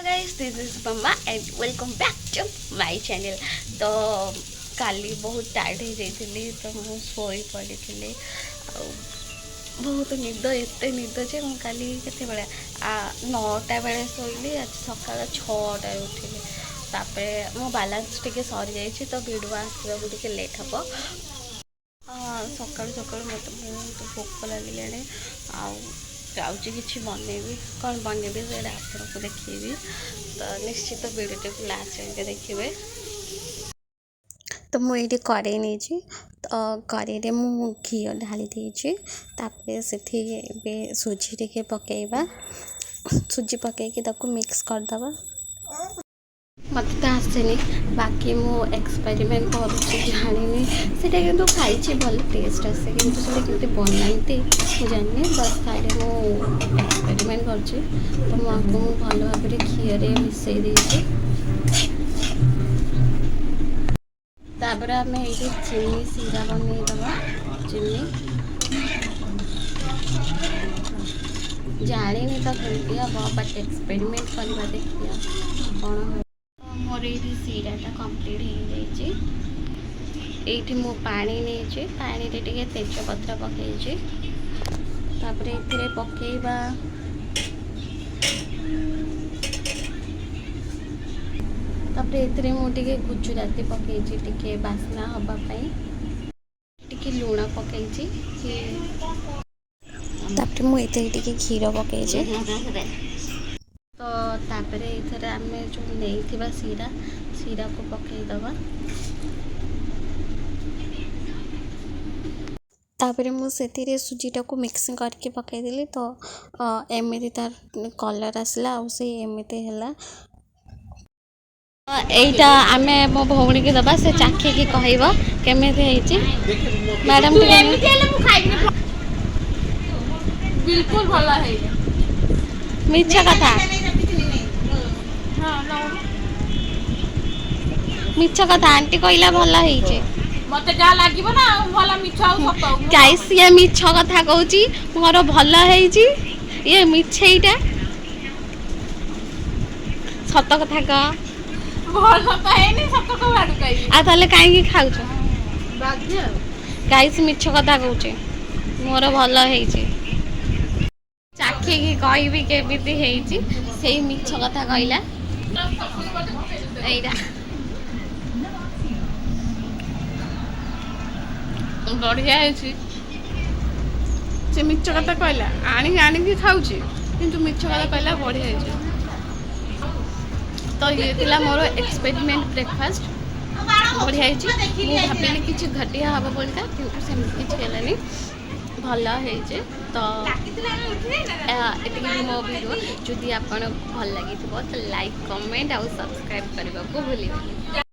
guys, this is Mama and welcome back to my channel. तो काली बहुत tired हो जाइली तो मु सोई पड़ी थी बहुत निद एत निद जे मु काली केते बेले 9टा बेले शोइली आज सकाळ 6टा उठिली तापरे मो बैलेंस टिके सरी जाइछि तो वीडियो आसबा टिके लेट हबो सकाळ सकाळ मत बहुत भोक लागले जाऊँगी किसी बनैबी कौन बनैबी से आपको देखी तो निश्चित वीडियो को लास्ट जाए देखिए। तो मुझे कड़े नहीं तो कड़े मु घी ढाली देती से सुजी टे पकेबा सुजी पकईकि मिक्स करदे मत तो आसेनी बाकी मु एक्सपेरिमेंट करुँची जानी से खाई भल टेस्ट आसे कि बनाते जानी बस खाली मु एक्सपेरिमेंट कर तो मुझे भल भाव घीरे मिसई देती तापर आम ये चीनी सीरा बनईदबा चीनी जानी तो कमी हम बट एक्सपेरिमेंट करवा देखिए कौन मोर ये सीराटा कंप्लीट हो जाइए मु पानी नहीं पानी रे टिके तेजपत्र पकई तापर ये पकेबा तापर ये मुझे गुजराती पकई टिके बास्ना हवापाई टिके लुण पकई तापर मुझे क्षीर पकई तो तापर ये आम जो नहीं सीरा सीरा को पकईदबा तापर मुझे सुजीटा को मिक्सिंग करके पकईदेली तो एमती तार कलर आसला एमती है एटा आम मो भौणी की दबा से चाखी की कहब केमी मैडम बिल्कुल भला है मिछ कथा मिछ कथा आंटी कहला भल है मते जा लागिबो ना भला मिछ आ सत गाइस ये मिछ कथा कहूची मोर भल है ये मिछेईटा सत कथा कह भल सत है नहीं सत को बाडू कहि आ ताले काहे की खाउछ बाध्य गाइस मिछ कथा कहूचे मोर भल है चाखी की कहबी केमिति हेइची सेही मिछ कथा कहला एइरा बढ़िया है से मिछ कथा कहला आनी आनी की खाउची किंतु मिछ कथा कहला बढ़िया है तो ये थिला मोर एक्सपेरिमेंट ब्रेकफास्ट बढ़िया है मु भाबिली किछि घटिया हबा बोलता किंतु सेम किछि हेलानी भल है तो ये मो वीडियो जदि आपन भल लगी तो लाइक कमेंट और सब्सक्राइब करने को भूलिए।